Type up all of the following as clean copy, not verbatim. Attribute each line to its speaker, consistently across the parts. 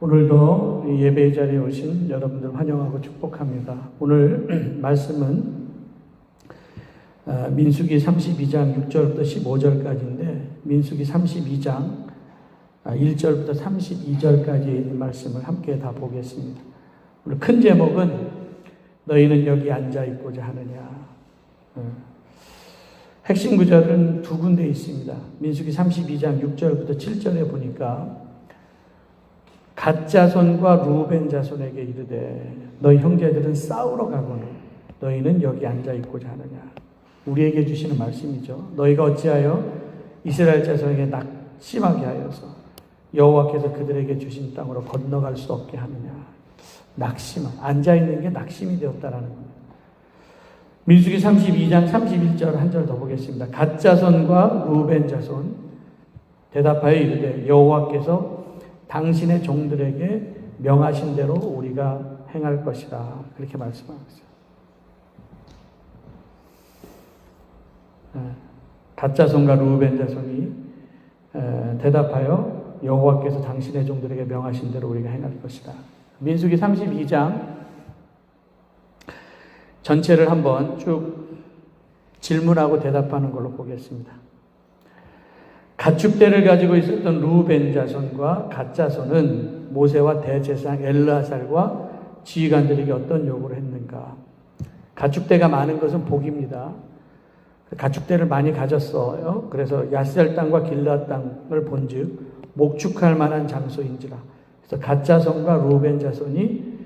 Speaker 1: 오늘도 예배의 자리에 오신 여러분들 환영하고 축복합니다. 오늘 말씀은 민수기 32장 6절부터 15절까지인데 민수기 32장 1절부터 32절까지 있는 말씀을 함께 다 보겠습니다. 오늘 큰 제목은 너희는 여기 앉아 있고자 하느냐. 핵심 구절은 두 군데 있습니다. 민수기 32장 6절부터 7절에 보니까 갓 자손과 루벤 자손에게 이르되 너희 형제들은 싸우러 가거늘 너희는 여기 앉아 있고자 하느냐. 우리에게 주시는 말씀이죠. 너희가 어찌하여 이스라엘 자손에게 낙심하게 하여서 여호와께서 그들에게 주신 땅으로 건너갈 수 없게 하느냐. 앉아 있는 게 낙심이 되었다라는 겁니다. 민수기 32장 31절 한 절 더 보겠습니다. 갓 자손과 루벤 자손 대답하여 이르되 여호와께서 당신의 종들에게 명하신 대로 우리가 행할 것이라. 그렇게 말씀하고 있어요. 갓 자손과 루벤 자손이 대답하여 여호와께서 당신의 종들에게 명하신 대로 우리가 행할 것이라. 민수기 32장 전체를 한번 쭉 질문하고 대답하는 걸로 보겠습니다. 가축대를 가지고 있었던 루벤 자손과 갓 자손은 모세와 대제사장 엘르아살과 지휘관들에게 어떤 요구를 했는가? 가축대가 많은 것은 복입니다. 가축대를 많이 가졌어요. 그래서 야셀 땅과 길르앗 땅을 본즉 목축할 만한 장소인지라. 그래서 갓 자손과 루벤 자손이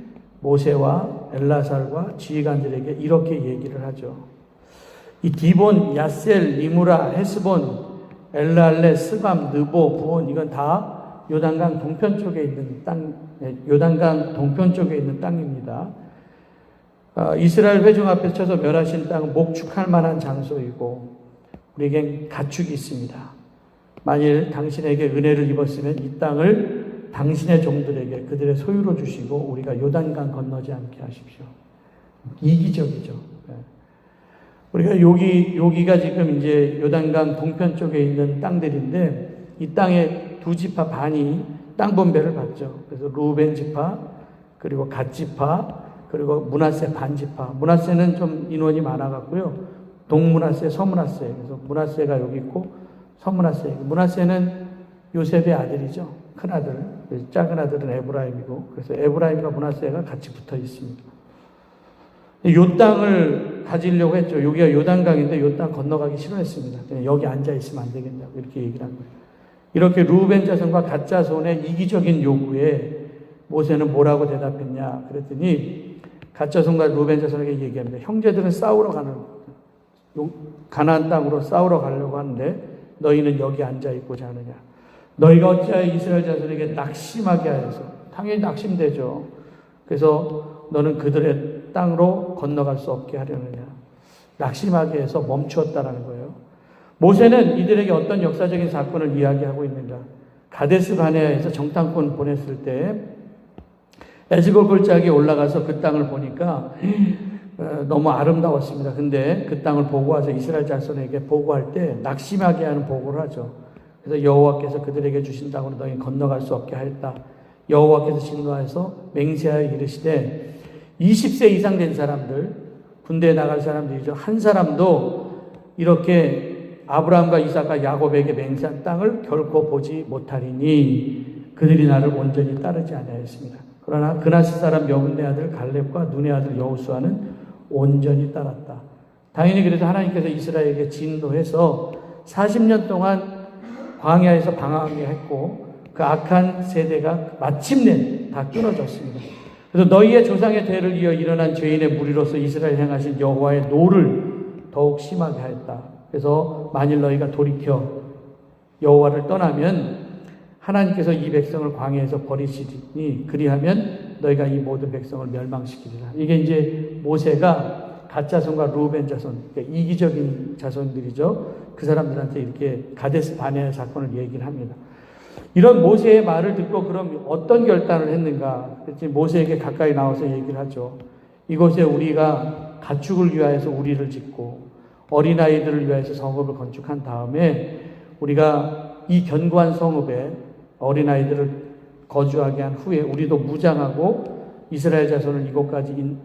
Speaker 1: 모세와 엘르아살과 지휘관들에게 이렇게 얘기를 하죠. 이 디본, 야셀, 리무라, 헤스본, 엘랄레, 스밤, 느보, 부온 이건 다 요단강 동편 쪽에 있는 땅, 요단강 동편 쪽에 있는 땅입니다. 이스라엘 회중 앞에 쳐서 멸하신 땅은 목축할 만한 장소이고 우리에겐 가축이 있습니다. 만일 당신에게 은혜를 입었으면 이 땅을 당신의 종들에게 그들의 소유로 주시고 우리가 요단강 건너지 않게 하십시오. 이기적이죠. 우리가 여기가 지금 이제 요단강 동편 쪽에 있는 땅들인데 이 땅의 두 지파 반이 땅 분배를 받죠. 그래서 루벤 지파, 그리고 갓 지파, 그리고 므낫세 반 지파. 므낫세는 좀 인원이 많아갖고요. 동므낫세, 서므낫세. 그래서 므낫세가 여기 있고 서므낫세. 므낫세는 요셉의 아들이죠. 큰 아들. 작은 아들은 에브라임이고. 그래서 에브라임과 므낫세가 같이 붙어 있습니다. 요 땅을 가지려고 했죠. 여기가 요단강인데 요 땅 건너가기 싫어했습니다. 그냥 여기 앉아 있으면 안 되겠다고 이렇게 얘기를 한 거예요. 이렇게 루벤 자손과 갓 자손의 이기적인 요구에 모세는 뭐라고 대답했냐 그랬더니 갓 자손과 루벤 자손에게 얘기합니다. 형제들은 싸우러 가는 가나안 땅으로 싸우러 가려고 하는데 너희는 여기 앉아 있고자 하느냐. 너희가 어찌하여 이스라엘 자손에게 낙심하게 하여서 당연히 낙심되죠. 그래서 너는 그들의 땅으로 건너갈 수 없게 하려느냐. 낙심하게 해서 멈추었다라는 거예요. 모세는 이들에게 어떤 역사적인 사건을 이야기하고 있는가. 가데스 바네아에서 정탐꾼 보냈을 때 에스골 골짜기에 올라가서 그 땅을 보니까 너무 아름다웠습니다. 근데 그 땅을 보고 와서 이스라엘 자손에게 보고할 때 낙심하게 하는 보고를 하죠. 그래서 여호와께서 그들에게 주신 땅으로 너희 건너갈 수 없게 하였다. 여호와께서 진노하여서 맹세하여 이르시되 20세 이상 된 사람들, 군대에 나갈 사람들이죠. 한 사람도 이렇게 아브라함과 이삭과 야곱에게 맹세한 땅을 결코 보지 못하리니 그들이 나를 온전히 따르지 아니하였습니다. 그러나 그나스 사람 여분네 아들 갈렙과 눈의 아들 여호수아는 온전히 따랐다. 당연히 그래서 하나님께서 이스라엘에게 진노해서 40년 동안 광야에서 방황하게 했고 그 악한 세대가 마침내 다 끊어졌습니다. 그래서 너희의 조상의 대를 이어 일어난 죄인의 무리로서 이스라엘 행하신 여호와의 노를 더욱 심하게 하였다. 그래서 만일 너희가 돌이켜 여호와를 떠나면 하나님께서 이 백성을 광야에서 버리시니 그리하면 너희가 이 모든 백성을 멸망시키리라. 이게 이제 모세가 갓 자손과 루벤 자손, 그러니까 이기적인 자손들이죠. 그 사람들한테 이렇게 가데스 바네아 사건을 얘기를 합니다. 이런 모세의 말을 듣고 그럼 어떤 결단을 했는가? 그랬더니 모세에게 가까이 나와서 얘기를 하죠. 이곳에 우리가 가축을 위하여서 우리를 짓고 어린아이들을 위하여서 성읍을 건축한 다음에 우리가 이 견고한 성읍에 어린아이들을 거주하게 한 후에 우리도 무장하고 이스라엘 자손을 이곳까지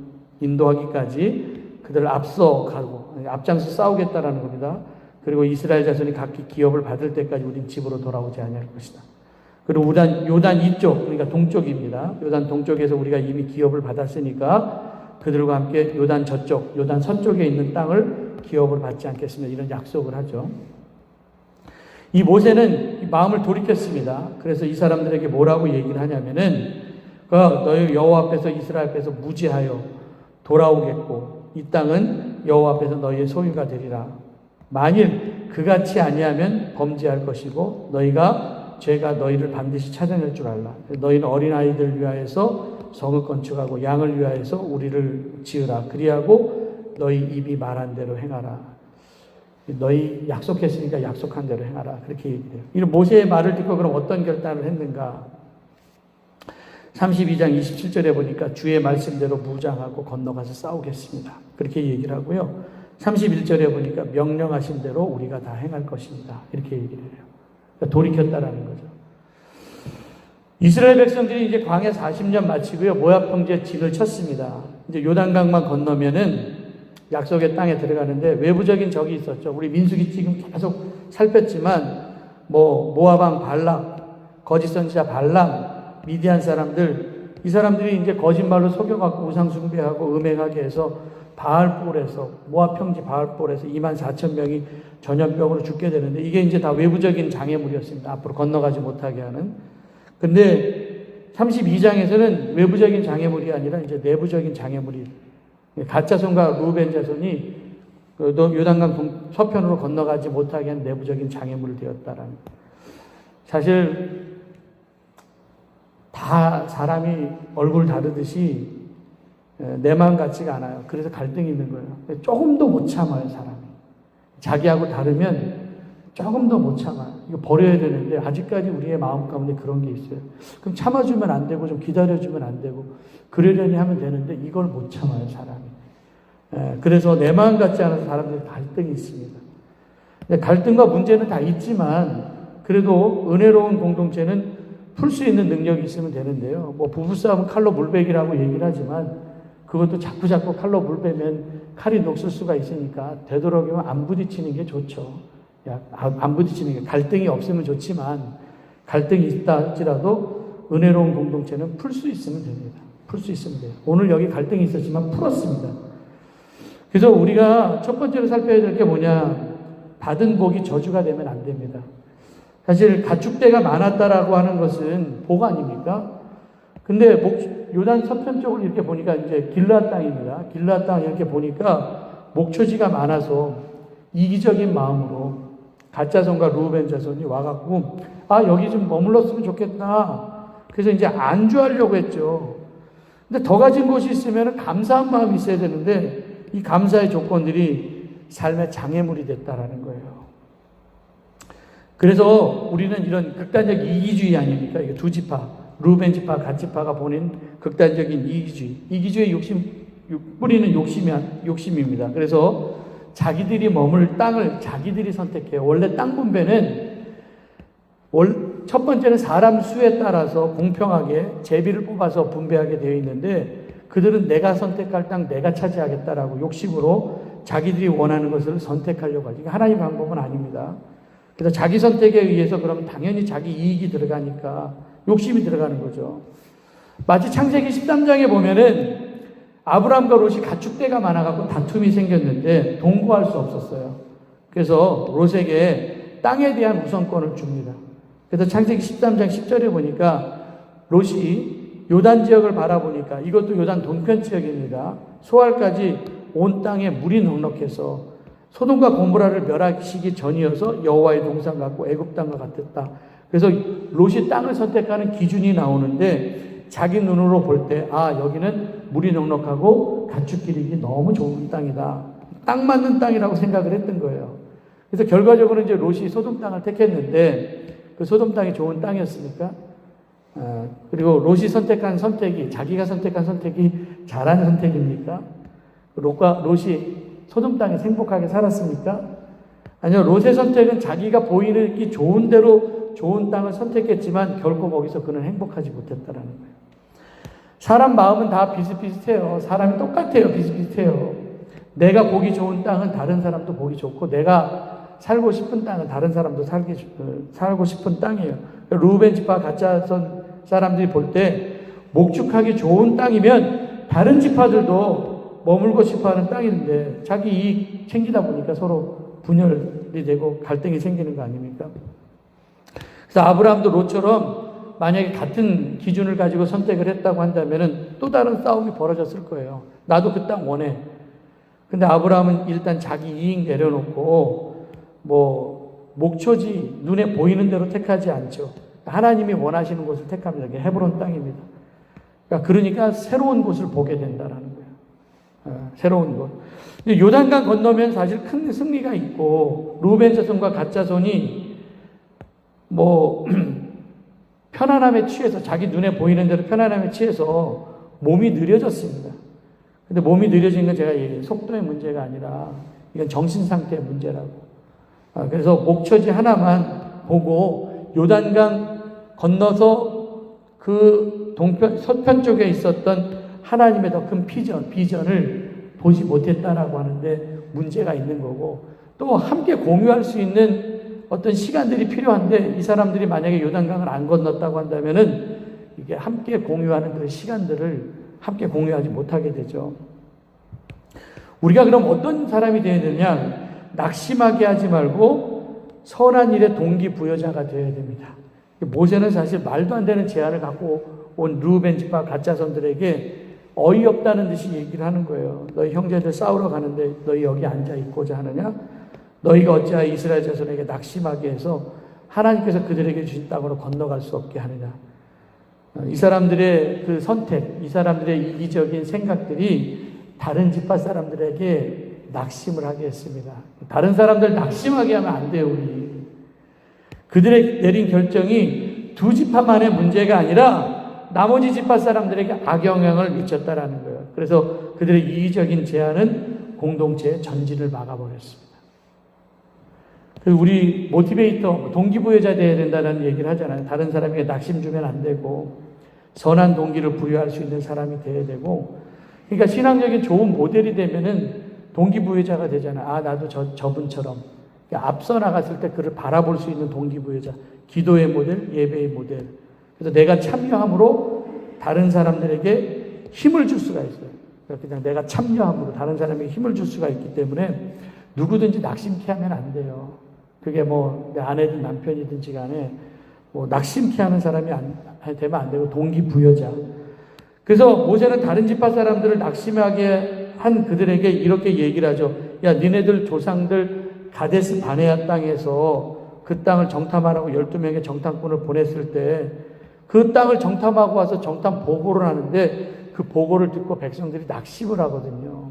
Speaker 1: 인도하기까지 그들을 앞장서 싸우겠다라는 겁니다. 그리고 이스라엘 자손이 각기 기업을 받을 때까지 우린 집으로 돌아오지 아니할 것이다. 그리고 요단 이쪽, 그러니까 동쪽입니다. 요단 동쪽에서 우리가 이미 기업을 받았으니까 그들과 함께 요단 저쪽, 요단 서쪽에 있는 땅을 기업을 받지 않겠습니다. 이런 약속을 하죠. 이 모세는 마음을 돌이켰습니다. 그래서 이 사람들에게 뭐라고 얘기를 하냐면은 너희 여호와 앞에서 이스라엘 앞에서 무지하여 돌아오겠고 이 땅은 여호와 앞에서 너희의 소유가 되리라. 만일 그같이 아니하면 범죄할 것이고 죄가 너희를 반드시 찾아낼 줄 알라. 너희는 어린아이들 위하여서 성을 건축하고 양을 위하여서 우리를 지으라. 그리하고 너희 입이 말한 대로 행하라. 너희 약속했으니까 약속한 대로 행하라. 그렇게 얘기해요. 이런 모세의 말을 듣고 그럼 어떤 결단을 했는가? 32장 27절에 보니까 주의 말씀대로 무장하고 건너가서 싸우겠습니다. 그렇게 얘기를 하고요. 31절에 보니까 명령하신 대로 우리가 다 행할 것입니다. 이렇게 얘기를 해요. 그러니까 돌이켰다라는 거죠. 이스라엘 백성들이 이제 광야 40년 마치고요. 모압 평지에 진을 쳤습니다. 이제 요단강만 건너면은 약속의 땅에 들어가는데 외부적인 적이 있었죠. 우리 민수기 지금 계속 살폈지만 모압왕 발락, 거짓 선지자 발람, 미디안 사람들, 이 사람들이 이제 거짓말로 속여갖고 우상 숭배하고 음행하게 해서 바알볼에서 모압 평지 바알볼에서 24,000명이 전염병으로 죽게 되는데 이게 이제 다 외부적인 장애물이었습니다. 앞으로 건너가지 못하게 하는. 근데 32장에서는 외부적인 장애물이 아니라 이제 내부적인 장애물이 갓자손과 루벤 자손이 요단강 서편으로 건너가지 못하게 한 내부적인 장애물이 되었다라는. 사실 다 사람이 얼굴 다르듯이 내 마음 같지가 않아요. 그래서 갈등이 있는 거예요. 조금도 못 참아요, 사람이. 자기하고 다르면 조금도 못 참아요. 이거 버려야 되는데 아직까지 우리의 마음 가운데 그런 게 있어요. 그럼 참아주면 안 되고 좀 기다려주면 안 되고 그러려니 하면 되는데 이걸 못 참아요, 사람이. 그래서 내 마음 같지 않아서 사람들이 갈등이 있습니다. 갈등과 문제는 다 있지만 그래도 은혜로운 공동체는 풀 수 있는 능력이 있으면 되는데요. 부부싸움은 칼로 물베기라고 얘기를 하지만 그것도 자꾸 칼로 물베면 칼이 녹슬 수가 있으니까 되도록이면 안 부딪히는 게 좋죠. 안 부딪히는 게 갈등이 없으면 좋지만 갈등이 있다 할지라도 은혜로운 공동체는 풀 수 있으면 됩니다. 풀 수 있으면 돼요. 오늘 여기 갈등이 있었지만 풀었습니다. 그래서 우리가 첫 번째로 살펴야 될 게 뭐냐? 받은 복이 저주가 되면 안 됩니다. 사실 가축대가 많았다라고 하는 것은 복 아닙니까? 근데 요단 서편 쪽을 이렇게 보니까 이제 길르앗 땅입니다. 길르앗 땅 이렇게 보니까 목초지가 많아서 이기적인 마음으로 갓자손과 루벤 자손이 와갖고 여기 좀 머물렀으면 좋겠다. 그래서 이제 안주하려고 했죠. 근데 더 가진 곳이 있으면 감사한 마음이 있어야 되는데 이 감사의 조건들이 삶의 장애물이 됐다라는 거예요. 그래서 우리는 이런 극단적 이기주의 아닙니까? 이게 두 지파, 루벤 지파, 갓 지파가 보낸 극단적인 이기주의. 이기주의 뿌리는 욕심입니다. 그래서 자기들이 머물 땅을 자기들이 선택해요. 원래 땅 분배는 첫 번째는 사람 수에 따라서 공평하게 제비를 뽑아서 분배하게 되어 있는데 그들은 내가 선택할 땅 내가 차지하겠다라고 욕심으로 자기들이 원하는 것을 선택하려고 하죠. 하나님의 방법은 아닙니다. 그래서 자기 선택에 의해서 그러면 당연히 자기 이익이 들어가니까 욕심이 들어가는 거죠. 마치 창세기 13장에 보면은 아브라함과 롯이 가축대가 많아갖고 다툼이 생겼는데 동거할 수 없었어요. 그래서 롯에게 땅에 대한 우선권을 줍니다. 그래서 창세기 13장 10절에 보니까 롯이 요단 지역을 바라보니까 이것도 요단 동편 지역입니다. 소알까지 온 땅에 물이 넉넉해서 소돔과 고모라를 멸하시기 전이어서 여호와의 동산 같고 애굽 땅과 같았다. 그래서 롯이 땅을 선택하는 기준이 나오는데 자기 눈으로 볼 때 여기는 물이 넉넉하고 가축 기르기 너무 좋은 땅이다. 딱 맞는 땅이라고 생각을 했던 거예요. 그래서 결과적으로 이제 롯이 소돔 땅을 택했는데 그 소돔 땅이 좋은 땅이었습니까? 그리고 롯이 선택한 선택이 자기가 선택한 선택이 잘한 선택입니까? 롯이 소돔 땅에서 행복하게 살았습니까? 아니요. 롯의 선택은 자기가 보이기 좋은 대로 좋은 땅을 선택했지만 결코 거기서 그는 행복하지 못했다라는 거예요. 사람 마음은 다 비슷비슷해요. 사람이 똑같아요. 비슷비슷해요. 내가 보기 좋은 땅은 다른 사람도 보기 좋고, 내가 살고 싶은 땅은 다른 사람도 살고 싶은 땅이에요. 루벤 지파 가짜선 사람들이 볼 때 목축하기 좋은 땅이면 다른 지파들도 머물고 싶어하는 땅인데 자기 이익 챙기다 보니까 서로 분열이 되고 갈등이 생기는 거 아닙니까? 그래서 아브라함도 롯처럼 만약에 같은 기준을 가지고 선택을 했다고 한다면은 또 다른 싸움이 벌어졌을 거예요. 나도 그 땅 원해. 근데 아브라함은 일단 자기 이익 내려놓고 목초지 눈에 보이는 대로 택하지 않죠. 하나님이 원하시는 곳을 택합니다. 그게 헤브론 땅입니다. 그러니까 새로운 곳을 보게 된다라는 거예요. 새로운 곳. 요단강 건너면 사실 큰 승리가 있고 루벤 자손과 갓 자손이 편안함에 취해서 자기 눈에 보이는 대로 편안함에 취해서 몸이 느려졌습니다. 근데 몸이 느려진 건 제가 얘기해요. 속도의 문제가 아니라 이건 정신 상태의 문제라고. 그래서 목초지 하나만 보고 요단강 건너서 그 서편 쪽에 있었던 하나님의 더 큰 비전을 보지 못했다라고 하는데 문제가 있는 거고, 또 함께 공유할 수 있는 어떤 시간들이 필요한데 이 사람들이 만약에 요단강을 안 건넜다고 한다면은 이게 함께 공유하는 그런 시간들을 함께 공유하지 못하게 되죠. 우리가 그럼 어떤 사람이 되어야 되느냐? 낙심하게 하지 말고 선한 일에 동기부여자가 되어야 됩니다. 모세는 사실 말도 안 되는 제안을 갖고 온 루벤 지파 가짜손들에게 어이없다는 듯이 얘기를 하는 거예요. 너희 형제들 싸우러 가는데 너희 여기 앉아 있고자 하느냐? 너희가 어찌하여 이스라엘 자손에게 낙심하게 해서 하나님께서 그들에게 주신 땅으로 건너갈 수 없게 하느냐? 이 사람들의 그 선택, 이 사람들의 이기적인 생각들이 다른 지파 사람들에게 낙심을 하게 했습니다. 다른 사람들 낙심하게 하면 안 돼요, 우리. 그들의 내린 결정이 두 지파만의 문제가 아니라 나머지 지파 사람들에게 악영향을 미쳤다라는 거예요. 그래서 그들의 이기적인 제안은 공동체의 전진을 막아버렸습니다. 그래서 우리 모티베이터, 동기부여자 되어야 된다는 얘기를 하잖아요. 다른 사람에게 낙심 주면 안 되고 선한 동기를 부여할 수 있는 사람이 되어야 되고, 그러니까 신앙적인 좋은 모델이 되면은 동기부여자가 되잖아요. 나도 저분처럼. 그러니까 앞서 나갔을 때 그를 바라볼 수 있는 동기부여자. 기도의 모델, 예배의 모델. 그래서 내가 참여함으로 다른 사람들에게 힘을 줄 수가 있어요. 그냥 내가 참여함으로 다른 사람에게 힘을 줄 수가 있기 때문에 누구든지 낙심케 하면 안 돼요. 그게 내 아내든 남편이든지 간에 낙심케 하는 사람이 되면 안 되고 동기부여자. 그래서 모세는 다른 지파 사람들을 낙심하게 한 그들에게 이렇게 얘기를 하죠. 야, 니네들 조상들 가데스 바네아 땅에서 그 땅을 정탐하라고 12명의 정탐꾼을 보냈을 때 그 땅을 정탐하고 와서 정탐 보고를 하는데 그 보고를 듣고 백성들이 낙심을 하거든요.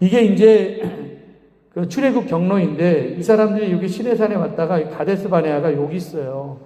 Speaker 1: 이게 이제 그 출애굽 경로인데 이 사람들이 여기 시내산에 왔다가 가데스 바네아가 여기 있어요.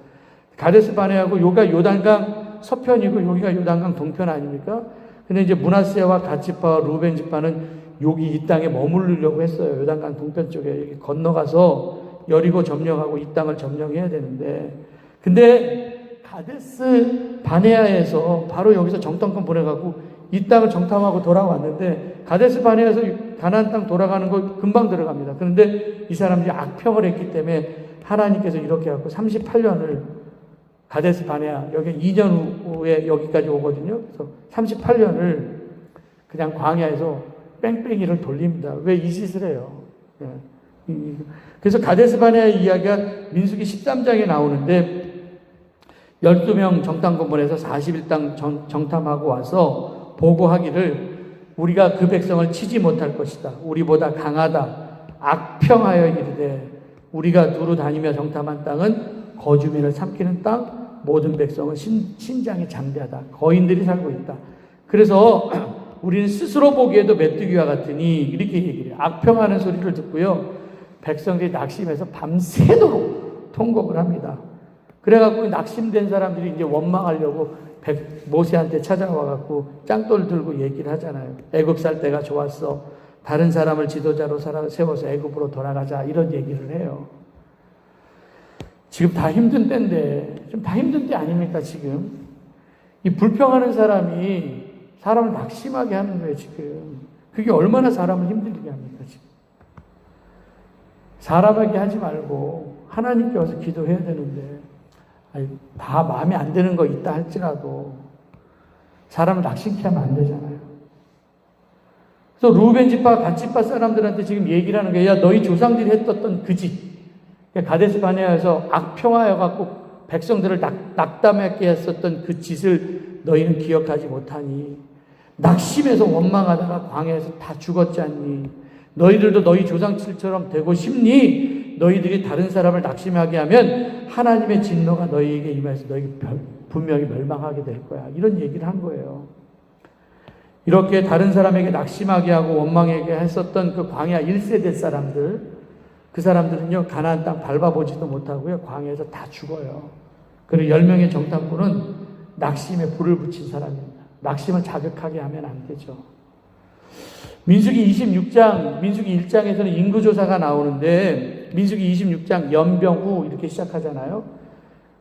Speaker 1: 가데스 바네아고 여기가 요단강 서편이고 여기가 요단강 동편 아닙니까? 근데 이제 므낫세와 갓 지파와 루벤 지파는 여기 이 땅에 머무르려고 했어요. 요단강 동편 쪽에 건너가서 여리고 점령하고 이 땅을 점령해야 되는데, 근데 가데스 바네아에서 바로 여기서 정탐꾼 보내갖고 이 땅을 정탐하고 돌아왔는데, 가데스 바네아에서 가나안 땅 돌아가는 거 금방 들어갑니다. 그런데 이 사람들이 악평을 했기 때문에 하나님께서 이렇게 해갖고 38년을 가데스 바네아, 여기 2년 후에 여기까지 오거든요. 그래서 38년을 그냥 광야에서 뺑뺑이를 돌립니다. 왜 이 짓을 해요? 그래서 가데스 바네아의 이야기가 민수기 13장에 나오는데 12명 정탐꾼 보내서 40일 땅 정탐하고 와서 보고하기를 우리가 그 백성을 치지 못할 것이다. 우리보다 강하다. 악평하여 이르되 우리가 두루 다니며 정탐한 땅은 거주민을 삼키는 땅, 모든 백성은 신장이 장대하다. 거인들이 살고 있다. 그래서 우리는 스스로 보기에도 메뚜기와 같으니 이렇게 얘기를 해요. 악평하는 소리를 듣고요. 백성들이 낙심해서 밤새도록 통곡을 합니다. 그래갖고 낙심된 사람들이 이제 원망하려고 모세한테 찾아와갖고 짱돌 들고 얘기를 하잖아요. 애굽 살 때가 좋았어. 다른 사람을 지도자로 세워서 애굽으로 돌아가자. 이런 얘기를 해요. 지금 다 힘든 때인데, 지금 다 힘든 때 아닙니까, 지금? 이 불평하는 사람이 사람을 낙심하게 하는 거예요, 지금. 그게 얼마나 사람을 힘들게 합니까, 지금. 사람에게 하지 말고 하나님께 와서 기도해야 되는데, 아니, 다 마음에 안 드는 거 있다 할지라도 사람을 낙심케 하면 안 되잖아요. 그래서 루벤 집파, 갓 집파 사람들한테 지금 얘기를 하는 거예요. 야, 너희 조상들이 했었던 그 짓. 가데스 바네아에서 악평하여 갖고 백성들을 낙담하게 했었던 그 짓을 너희는 기억하지 못하니, 낙심해서 원망하다가 광야에서 다 죽었지 않니? 너희들도 너희 조상들처럼 되고 싶니? 너희들이 다른 사람을 낙심하게 하면 하나님의 진노가 너희에게 임해서 너희가 분명히 멸망하게 될 거야. 이런 얘기를 한 거예요. 이렇게 다른 사람에게 낙심하게 하고 원망하게 했었던 그 광야 1세대 사람들, 그 사람들은요, 가나안 땅 밟아보지도 못하고요, 광야에서 다 죽어요. 그리고 10명의 정탐꾼은 낙심에 불을 붙인 사람입니다. 낙심을 자극하게 하면 안 되죠. 민수기 26장, 민수기 1장에서는 인구조사가 나오는데, 민수기 26장 연병 후 이렇게 시작하잖아요.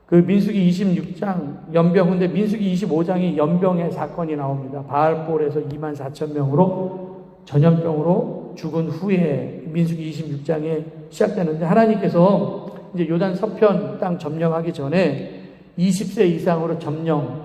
Speaker 1: 그 민수기 26장 연병 후인데, 민수기 25장이 연병의 사건이 나옵니다. 바알볼에서 24,000명으로 전염병으로 죽은 후에 민수기 26장에 시작되는데, 하나님께서 이제 요단 서편 땅 점령하기 전에 20세 이상으로 점령,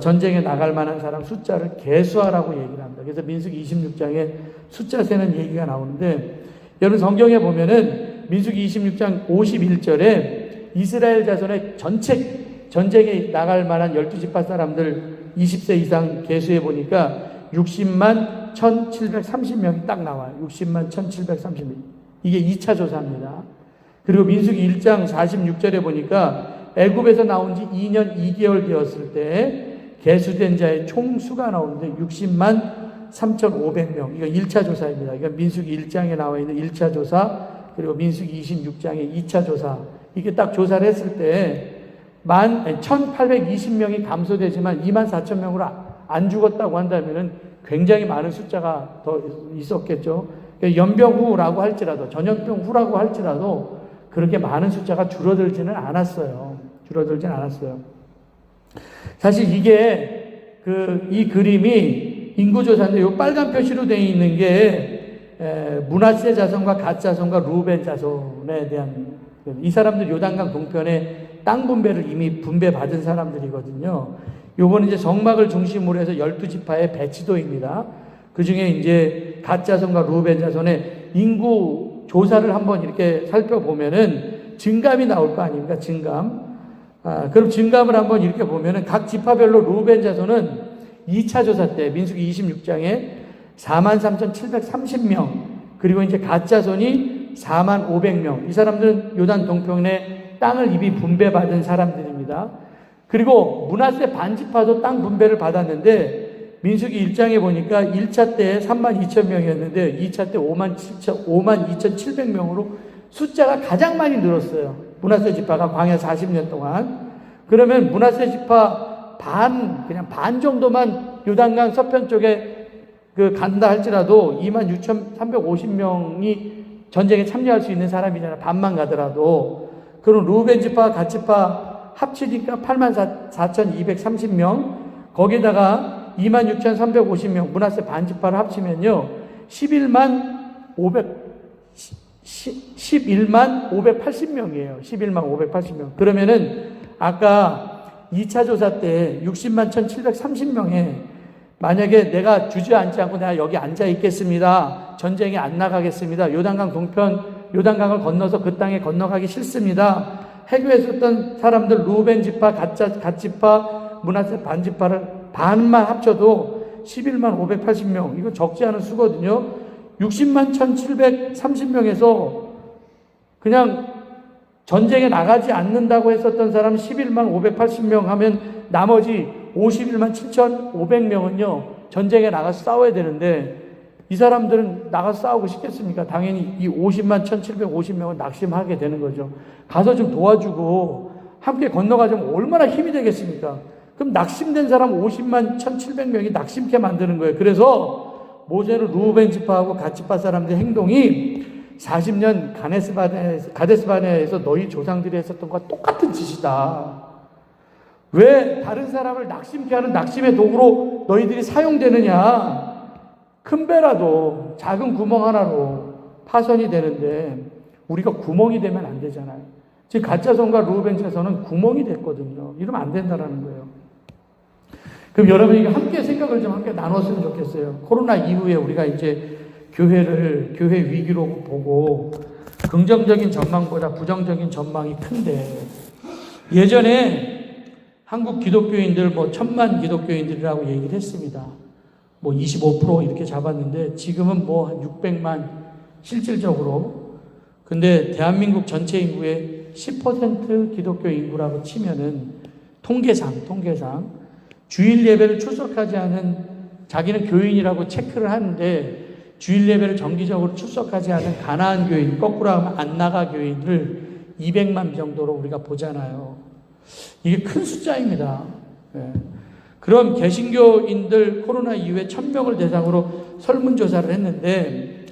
Speaker 1: 전쟁에 나갈 만한 사람 숫자를 계수하라고 얘기를 합니다. 그래서 민수기 26장에 숫자 세는 얘기가 나오는데, 여러분 성경에 보면은 민수기 26장 51절에 이스라엘 자손의 전체 전쟁에 나갈 만한 12지파 사람들 20세 이상 계수해 보니까 60만 1730명이 딱 나와요. 60만 1730명. 이게 2차 조사입니다. 그리고 민수기 1장 46절에 보니까 애굽에서 나온 지 2년 2개월 되었을 때 계수된 자의 총수가 나오는데 60만 3,500명. 이거 1차 조사입니다. 이거 민수기 1장에 나와 있는 1차 조사, 그리고 민수기 26장의 2차 조사. 이게 딱 조사를 했을 때 1,820명이 감소되지만 24,000명으로 안 죽었다고 한다면은 굉장히 많은 숫자가 더 있었겠죠. 연병 후라고 할지라도, 전염병 후라고 할지라도 그렇게 많은 숫자가 줄어들지는 않았어요. 줄어들지는 않았어요. 사실 이게 이 그림이 인구조사인데, 이 빨간 표시로 되어 있는 게 므낫세 자손과 갓 자손과 루벤 자손에 대한, 이 사람들 요단강 동편에 땅 분배를 이미 분배받은 사람들이거든요. 요거는 이제 성막을 중심으로 해서 12지파의 배치도입니다. 그 중에 이제 갓 자손과 루벤 자손의 인구 조사를 한번 이렇게 살펴보면은 증감이 나올 거 아닙니까? 증감. 그럼 증감을 한번 이렇게 보면은 각 지파별로 루벤 자손은 2차 조사 때 민수기 26장에 43,730명, 그리고 이제 갓 자손이 45,500명. 이 사람들은 요단 동편에 땅을 이미 분배받은 사람들입니다. 그리고 므낫세 반지파도 땅 분배를 받았는데, 민수기 1장에 보니까 1차 때 32,000명이었는데 2차 때 52,700명으로 숫자가 가장 많이 늘었어요. 므낫세 지파가 광야 40년 동안. 그러면 므낫세 지파 그냥 반 정도만 요단강 서편 쪽에 간다 할지라도 26,350명이 전쟁에 참여할 수 있는 사람이잖아요. 반만 가더라도. 그럼 루벤 지파, 갓 지파 합치니까 84,230명, 거기다가 26,350명, 므낫세 반지파를 합치면요, 11만 580명이에요. 11만 580명. 그러면은, 아까 2차 조사 때 60만 1,730명에, 만약에 내가 주저앉지 않고 내가 여기 앉아 있겠습니다. 전쟁에 안 나가겠습니다. 요단강 동편, 요단강을 건너서 그 땅에 건너가기 싫습니다. 해교했었던 사람들, 루벤 지파, 갓 지파, 므낫세 반지파를 반만 합쳐도 11만 580명. 이거 적지 않은 수거든요. 60만 1,730명에서 그냥 전쟁에 나가지 않는다고 했었던 사람 11만 580명 하면 나머지 51만 7,500명은요, 전쟁에 나가서 싸워야 되는데, 이 사람들은 나가서 싸우고 싶겠습니까? 당연히 이 50만 1,750명은 낙심하게 되는 거죠. 가서 좀 도와주고 함께 건너가자면 얼마나 힘이 되겠습니까? 그럼 낙심된 사람 50만 1,700명이 낙심케 만드는 거예요. 그래서 모세는 루벤 지파하고 갓 지파 사람들의 행동이 40년 가데스바네아에서 너희 조상들이 했었던 것과 똑같은 짓이다. 왜 다른 사람을 낙심케 하는 낙심의 도구로 너희들이 사용되느냐? 큰 배라도 작은 구멍 하나로 파손이 되는데 우리가 구멍이 되면 안 되잖아요. 지금 가짜선과 루벤 자손은 구멍이 됐거든요. 이러면 안 된다라는 거예요. 그럼 여러분이 함께 생각을 좀 함께 나눴으면 좋겠어요. 코로나 이후에 우리가 이제 교회 위기로 보고 긍정적인 전망보다 부정적인 전망이 큰데, 예전에 한국 기독교인들 1000만 기독교인들이라고 얘기를 했습니다. 25% 이렇게 잡았는데 지금은 한 600만 실질적으로. 근데 대한민국 전체 인구의 10% 기독교 인구라고 치면은 통계상 주일 예배를 출석하지 않은, 자기는 교인이라고 체크를 하는데 주일 예배를 정기적으로 출석하지 않은 가나안 교인, 거꾸로 하면 안 나가 교인을 200만 정도로 우리가 보잖아요. 이게 큰 숫자입니다. 예. 그럼 개신교인들 코로나 이후에 1000명을 대상으로 설문조사를 했는데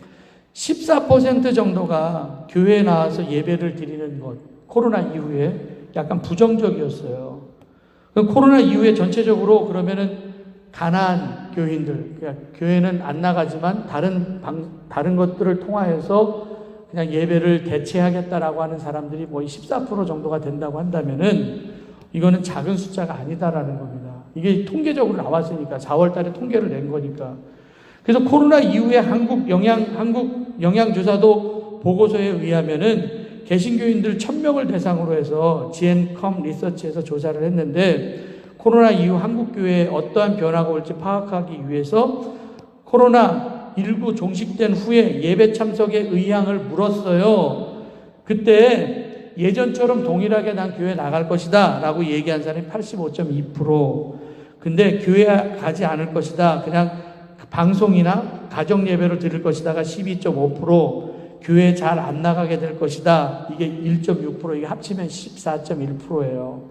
Speaker 1: 14% 정도가 교회에 나와서 예배를 드리는 것, 코로나 이후에 약간 부정적이었어요. 그럼 코로나 이후에 전체적으로 그러면은 가난한 교인들, 그러니까 교회는 안 나가지만 다른 것들을 통하여서 그냥 예배를 대체하겠다라고 하는 사람들이 14% 정도가 된다고 한다면은 이거는 작은 숫자가 아니다라는 겁니다. 이게 통계적으로 나왔으니까 4월 달에 통계를 낸 거니까. 그래서 코로나 이후에 한국 영양조사도 보고서에 의하면은 개신교인들 1000명을 대상으로 해서 GNCOM 리서치에서 조사를 했는데 코로나 이후 한국교회에 어떠한 변화가 올지 파악하기 위해서 코로나19 종식된 후에 예배 참석의 의향을 물었어요. 그때 예전처럼 동일하게 난 교회 나갈 것이다 라고 얘기한 사람이 85.2%. 근데 교회 가지 않을 것이다, 그냥 방송이나 가정 예배를 드릴 것이다가 12.5%, 교회 잘 안 나가게 될 것이다, 이게 1.6%, 이게 합치면 14.1%예요.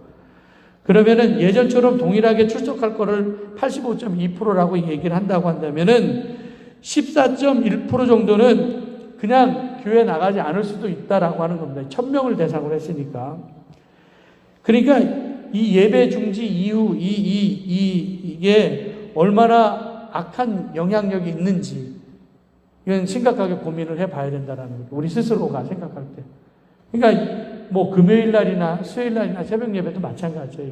Speaker 1: 그러면은 예전처럼 동일하게 출석할 거를 85.2%라고 얘기를 한다고 한다면은 14.1% 정도는 그냥 교회 나가지 않을 수도 있다라고 하는 겁니다. 1000명을 대상으로 했으니까. 그러니까 이 예배 중지 이후 이게 얼마나 악한 영향력이 있는지 이건 심각하게 고민을 해봐야 된다는 거죠. 우리 스스로가 생각할 때. 그러니까 금요일 날이나 수요일 날이나 새벽 예배도 마찬가지예요.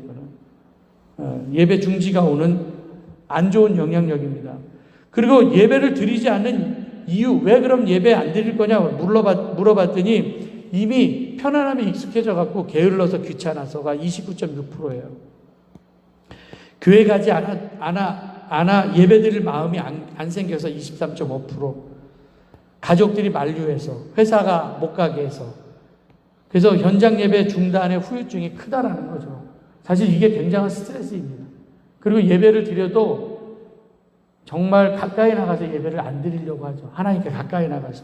Speaker 1: 이거는 예배 중지가 오는 안 좋은 영향력입니다. 그리고 예배를 드리지 않는 이유, 왜 그럼 예배 안 드릴 거냐 물어봤더니 이미 편안함에 익숙해져 갖고 게을러서 귀찮아서가 29.6%예요. 교회 가지 않아 예배 드릴 마음이 안 생겨서 23.5%. 가족들이 만류해서, 회사가 못 가게 해서. 그래서 현장 예배 중단의 후유증이 크다라는 거죠. 사실 이게 굉장한 스트레스입니다. 그리고 예배를 드려도 정말 가까이 나가서 예배를 안 드리려고 하죠. 하나님께 가까이 나가서.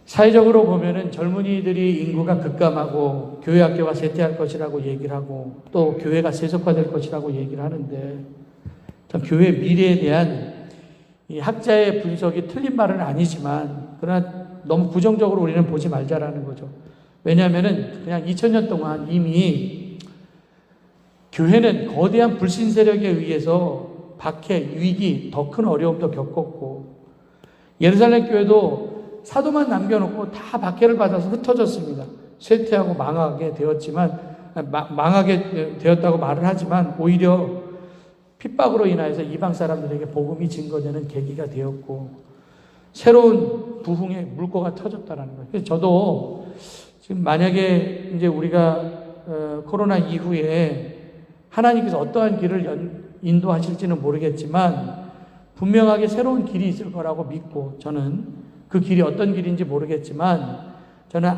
Speaker 1: 사회적으로 보면은 젊은이들이 인구가 급감하고 교회 학교가 쇠퇴할 것이라고 얘기를 하고 또 교회가 세속화될 것이라고 얘기를 하는데, 참 교회 미래에 대한 이 학자의 분석이 틀린 말은 아니지만 그러나 너무 부정적으로 우리는 보지 말자라는 거죠. 왜냐하면은 그냥 2000년 동안 이미 교회는 거대한 불신 세력에 의해서 박해, 위기, 더 큰 어려움도 겪었고, 예루살렘 교회도 사도만 남겨놓고 다 박해를 받아서 흩어졌습니다. 쇠퇴하고 망하게 되었지만, 망하게 되었다고 말을 하지만 오히려 핍박으로 인하여서 이방 사람들에게 복음이 증거되는 계기가 되었고, 새로운 부흥의 물꼬가 터졌다는 거예요. 그래서 저도 지금 만약에 이제 우리가 코로나 이후에 하나님께서 어떠한 길을 인도하실지는 모르겠지만 분명하게 새로운 길이 있을 거라고 믿고, 저는 그 길이 어떤 길인지 모르겠지만 저는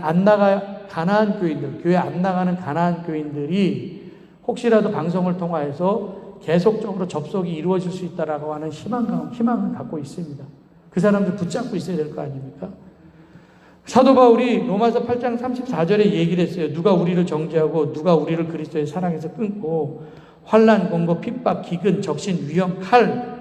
Speaker 1: 가나안 교인들, 교회 안 나가는 가나안 교인들이 혹시라도 방송을 통하여서 계속적으로 접속이 이루어질 수 있다라고 하는 희망을 갖고 있습니다. 그 사람들 붙잡고 있어야 될 거 아닙니까? 사도 바울이 로마서 8장 34절에 얘기를 했어요. 누가 우리를 정죄하고 누가 우리를 그리스도의 사랑에서 끊고, 환난, 공고, 핍박, 기근, 적신, 위험, 칼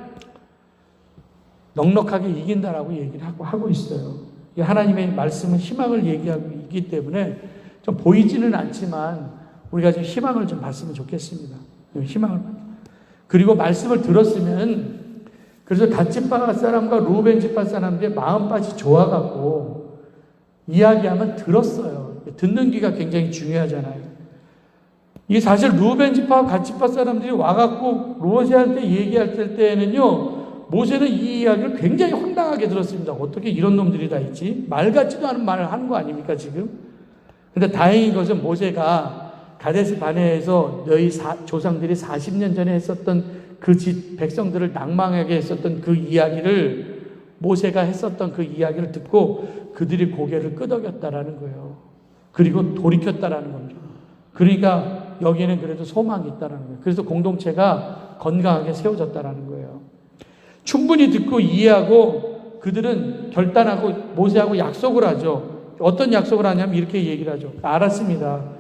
Speaker 1: 넉넉하게 이긴다라고 얘기를 하고 있어요. 하나님의 말씀은 희망을 얘기하고 있기 때문에 좀 보이지는 않지만 우리가 좀 희망을 좀 봤으면 좋겠습니다. 희망을. 그리고 말씀을 들었으면, 그래서 갓지파 사람과 루벤 지파 사람들의 마음밭이 좋아갖고 이야기하면 들었어요. 듣는 귀가 굉장히 중요하잖아요. 이게 사실 루벤 지파와 갓지파 사람들이 와갖고 모세한테 얘기할 때에는요, 모세는 이 이야기를 굉장히 황당하게 들었습니다. 어떻게 이런 놈들이 다 있지? 말 같지도 않은 말을 하는 거 아닙니까, 지금? 근데 다행인 것은 모세가 가데스 바네에서 너희 조상들이 40년 전에 했었던 그 백성들을 낭망하게 했었던 그 이야기를, 모세가 했었던 그 이야기를 듣고 그들이 고개를 끄덕였다라는 거예요. 그리고 돌이켰다라는 겁니다. 그러니까 여기에는 그래도 소망이 있다라는 거예요. 그래서 공동체가 건강하게 세워졌다라는 거예요. 충분히 듣고 이해하고 그들은 결단하고 모세하고 약속을 하죠. 어떤 약속을 하냐면 이렇게 얘기를 하죠. 알았습니다.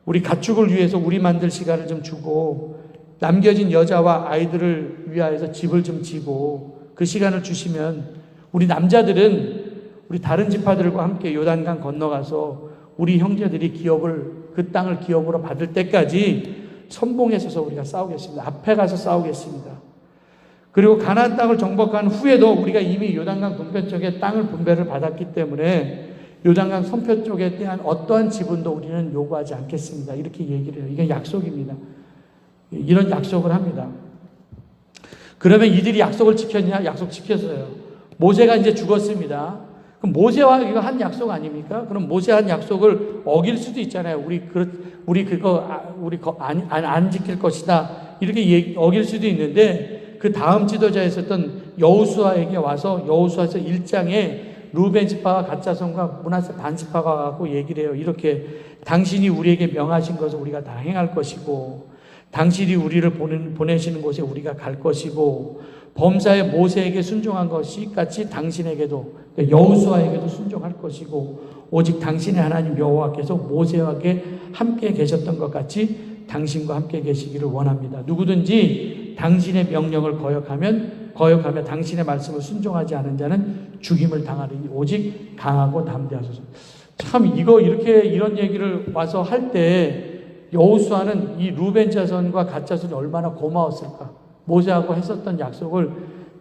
Speaker 1: 우리 가축을 위해서 우리 만들 시간을 좀 주고 남겨진 여자와 아이들을 위하여서 집을 좀 지고 그 시간을 주시면 우리 남자들은 우리 다른 지파들과 함께 요단강 건너가서 우리 형제들이 그 땅을 기업으로 받을 때까지 선봉에 서서 우리가 싸우겠습니다. 앞에 가서 싸우겠습니다. 그리고 가나안 땅을 정복한 후에도 우리가 이미 요단강 동편 쪽에 땅을 분배를 받았기 때문에 요단강 서편 쪽에 대한 어떠한 지분도 우리는 요구하지 않겠습니다. 이렇게 얘기를 해요. 이게 약속입니다. 이런 약속을 합니다. 그러면 이들이 약속을 지켰냐? 약속 지켰어요. 모세가 이제 죽었습니다. 그럼 모세와 이거 한 약속 아닙니까? 그럼 모세 한 약속을 어길 수도 있잖아요. 우리 그거 안 지킬 것이다. 이렇게 어길 수도 있는데 그 다음 지도자였었던 여호수아에게 와서 여호수아서 1장에 루벤 지파와 갓 자손과 므낫세 반 지파가 와서 얘기를 해요. 이렇게 당신이 우리에게 명하신 것을 우리가 다 행할 것이고 당신이 우리를 보내시는 곳에 우리가 갈 것이고 범사에 모세에게 순종한 것이 같이 당신에게도 여호수아에게도 순종할 것이고 오직 당신의 하나님 여호와께서 모세와 함께 계셨던 것 같이 당신과 함께 계시기를 원합니다. 누구든지 당신의 명령을 거역하며 당신의 말씀을 순종하지 않은 자는 죽임을 당하리니 오직 강하고 담대하소서. 참 이런 얘기를 와서 할 때 여호수아는 이 루벤 자손과 갓 자손이 얼마나 고마웠을까. 모세하고 했었던 약속을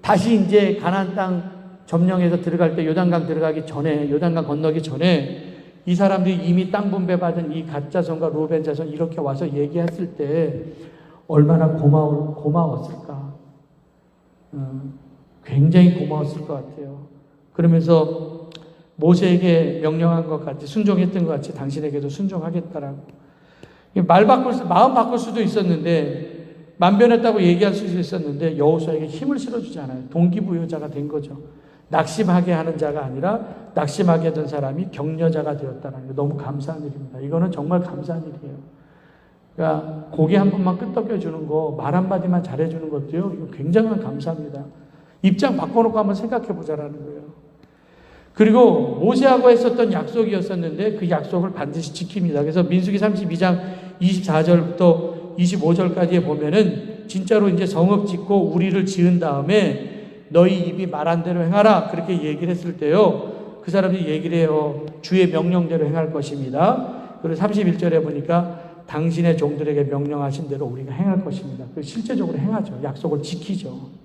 Speaker 1: 다시 이제 가나안 땅 점령해서 들어갈 때 요단강 들어가기 전에 요단강 건너기 전에 이 사람들이 이미 땅 분배받은 이 갓 자손과 루벤 자손 이렇게 와서 얘기했을 때 얼마나 고마웠을까. 굉장히 고마웠을 것 같아요. 그러면서 모세에게 명령한 것 같이 순종했던 것 같이 당신에게도 순종하겠다라고. 마음 바꿀 수도 있었는데 만변했다고 얘기할 수도 있었는데 여호수아에게 힘을 실어주지 않아요. 동기부여자가 된 거죠. 낙심하게 하는 자가 아니라 낙심하게 된 사람이 격려자가 되었다는 게 너무 감사한 일입니다. 이거는 정말 감사한 일이에요. 그러니까 고개 한 번만 끄덕여 주는 거, 말 한마디만 잘해주는 것도요, 이거 굉장한 감사합니다. 입장 바꿔놓고 한번 생각해 보자라는 거예요. 그리고 모세하고 했었던 약속이었었는데 그 약속을 반드시 지킵니다. 그래서 민수기 32장 24절부터 25절까지에 보면은 진짜로 이제 성읍 짓고 우리를 지은 다음에 너희 입이 말한 대로 행하라. 그렇게 얘기를 했을 때요. 그 사람들이 얘기를 해요. 주의 명령대로 행할 것입니다. 그리고 31절에 보니까 당신의 종들에게 명령하신 대로 우리가 행할 것입니다. 실제적으로 행하죠. 약속을 지키죠.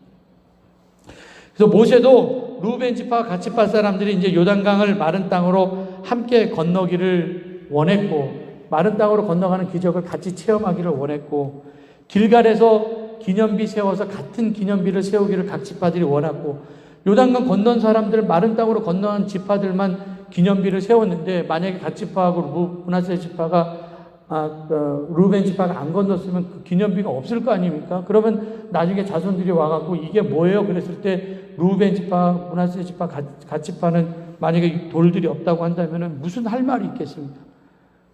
Speaker 1: 그래서 모세도 루벤 지파와 갓 지파 사람들이 이제 요단강을 마른 땅으로 함께 건너기를 원했고 마른 땅으로 건너가는 기적을 같이 체험하기를 원했고 길갈에서 기념비 세워서 같은 기념비를 세우기를 각 지파들이 원했고 요단강 건넌 사람들 마른 땅으로 건너간 지파들만 기념비를 세웠는데 만약에 갓 지파하고 므낫세 지파가 루벤 지파가 안 건넜으면 그 기념비가 없을 거 아닙니까? 그러면 나중에 자손들이 와갖고 이게 뭐예요? 그랬을 때 루벤 지파, 므낫세 지파, 갓 지파는 만약에 돌들이 없다고 한다면 무슨 할 말이 있겠습니까?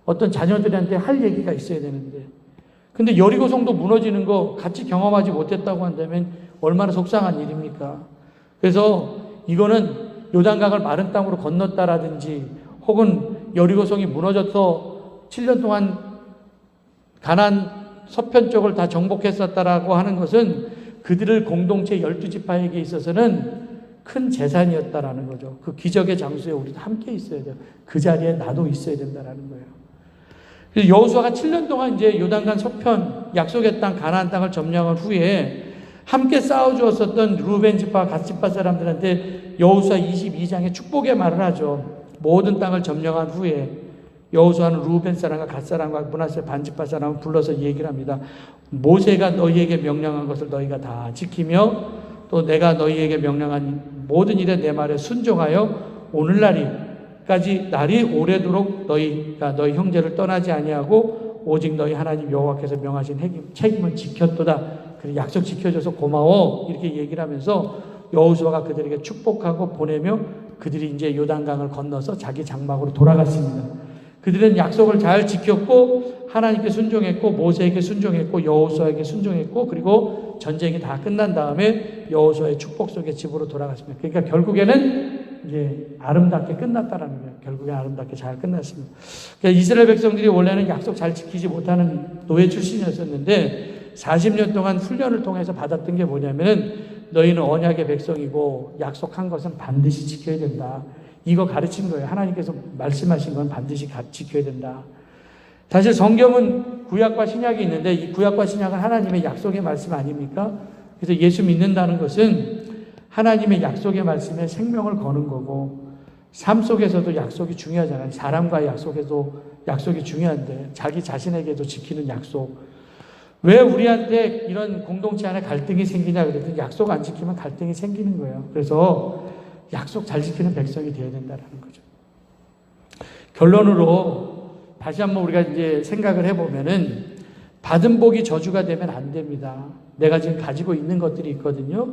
Speaker 1: 어떤 자녀들한테 할 얘기가 있어야 되는데. 근데 여리고성도 무너지는 거 같이 경험하지 못했다고 한다면 얼마나 속상한 일입니까? 그래서 이거는 요단강을 마른 땅으로 건넜다라든지 혹은 여리고성이 무너져서 7년 동안 가나안 서편 쪽을 다 정복했었다라고 하는 것은 그들을 공동체 12지파에게 있어서는 큰 재산이었다라는 거죠. 그 기적의 장소에 우리도 함께 있어야 돼요. 그 자리에 나도 있어야 된다라는 거예요. 그래서 여호수아가 7년 동안 이제 요단강 서편 약속의 땅 가나안 땅을 점령한 후에 함께 싸워 주었었던 루벤 지파, 갓 지파 사람들한테 여호수아 22장에 축복의 말을 하죠. 모든 땅을 점령한 후에 여호수아는 루벤 사람과 갓 사람과 므낫세 반지파 사람을 불러서 얘기를 합니다. 모세가 너희에게 명령한 것을 너희가 다 지키며 또 내가 너희에게 명령한 모든 일에 내 말에 순종하여 오늘날까지 날이 오래도록 너희가 너희 형제를 떠나지 아니하고 오직 너희 하나님 여호와께서 명하신 책임을 지켰도다. 그래 약속 지켜줘서 고마워 이렇게 얘기를 하면서 여호수아가 그들에게 축복하고 보내며 그들이 이제 요단강을 건너서 자기 장막으로 돌아갔습니다. 그들은 약속을 잘 지켰고 하나님께 순종했고 모세에게 순종했고 여호수아에게 순종했고 그리고 전쟁이 다 끝난 다음에 여호수아의 축복 속에 집으로 돌아갔습니다. 그러니까 결국에는 이제 아름답게 끝났다라는 거예요. 결국에 아름답게 잘 끝났습니다. 그러니까 이스라엘 백성들이 원래는 약속 잘 지키지 못하는 노예 출신이었었는데 40년 동안 훈련을 통해서 받았던 게 뭐냐면은 너희는 언약의 백성이고 약속한 것은 반드시 지켜야 된다. 이거 가르친 거예요. 하나님께서 말씀하신 건 반드시 지켜야 된다. 사실 성경은 구약과 신약이 있는데 이 구약과 신약은 하나님의 약속의 말씀 아닙니까? 그래서 예수 믿는다는 것은 하나님의 약속의 말씀에 생명을 거는 거고 삶 속에서도 약속이 중요하잖아요. 사람과의 약속에도 약속이 중요한데 자기 자신에게도 지키는 약속. 왜 우리한테 이런 공동체 안에 갈등이 생기냐 그랬더니 약속 안 지키면 갈등이 생기는 거예요. 그래서 약속 잘 지키는 백성이 되어야 된다는 거죠. 결론으로 다시 한번 우리가 이제 생각을 해보면은 받은 복이 저주가 되면 안 됩니다. 내가 지금 가지고 있는 것들이 있거든요.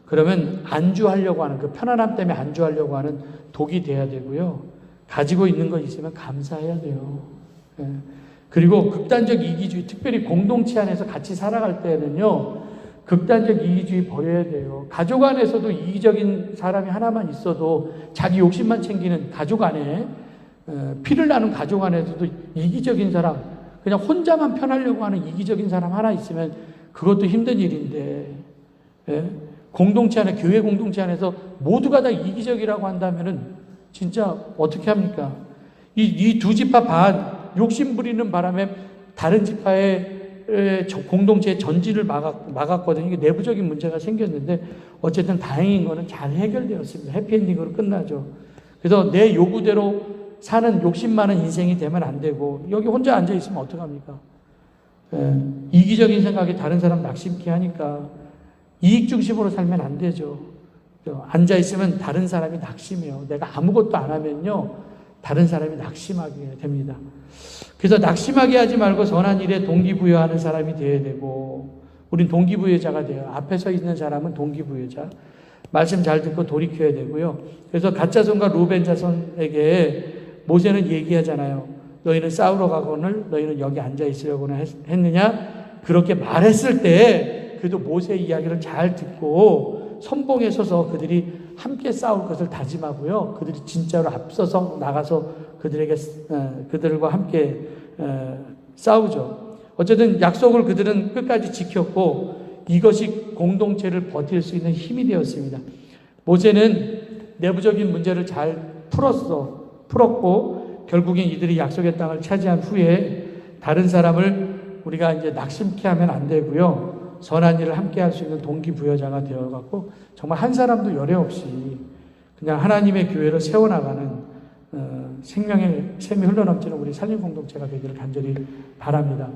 Speaker 1: 그러면 안주하려고 하는 그 편안함 때문에 안주하려고 하는 독이 돼야 되고요. 가지고 있는 거 있으면 감사해야 돼요. 예. 그리고 극단적 이기주의, 특별히 공동체 안에서 같이 살아갈 때는요. 극단적 이기주의 버려야 돼요. 가족 안에서도 이기적인 사람이 하나만 있어도 자기 욕심만 챙기는 가족 안에 피를 나눈 가족 안에서도 이기적인 사람, 그냥 혼자만 편하려고 하는 이기적인 사람 하나 있으면 그것도 힘든 일인데 예? 공동체 안에 교회 공동체 안에서 모두가 다 이기적이라고 한다면은 진짜 어떻게 합니까? 이 두 지파 반 욕심 부리는 바람에 다른 지파의 공동체의 전진을 막았거든요. 이게 내부적인 문제가 생겼는데 어쨌든 다행인 거는 잘 해결되었습니다. 해피엔딩으로 끝나죠. 그래서 내 요구대로 사는 욕심 많은 인생이 되면 안 되고 여기 혼자 앉아 있으면 어떡합니까? 이기적인 생각이 다른 사람 낙심케 하니까 이익 중심으로 살면 안 되죠. 앉아 있으면 다른 사람이 낙심해요. 내가 아무것도 안 하면요 다른 사람이 낙심하게 됩니다. 그래서 낙심하게 하지 말고 선한 일에 동기부여하는 사람이 되어야 되고 우린 동기부여자가 돼요. 앞에 서 있는 사람은 동기부여자. 말씀 잘 듣고 돌이켜야 되고요. 그래서 갓자손과 루벤 자손에게 모세는 얘기하잖아요. 너희는 싸우러 가거늘 너희는 여기 앉아 있으려고는 했느냐? 그렇게 말했을 때 그래도 모세의 이야기를 잘 듣고 선봉에 서서 그들이 함께 싸울 것을 다짐하고요. 그들이 진짜로 앞서서 나가서 그들과 함께 싸우죠. 어쨌든 약속을 그들은 끝까지 지켰고 이것이 공동체를 버틸 수 있는 힘이 되었습니다. 모세는 내부적인 문제를 잘 풀었고 결국엔 이들이 약속의 땅을 차지한 후에 다른 사람을 우리가 이제 낙심케 하면 안 되고요. 선한 일을 함께 할 수 있는 동기부여자가 되어갖고 정말 한 사람도 열애 없이 그냥 하나님의 교회를 세워나가는 생명의 샘이 흘러넘치는 우리 살림 공동체가 되기를 간절히 바랍니다.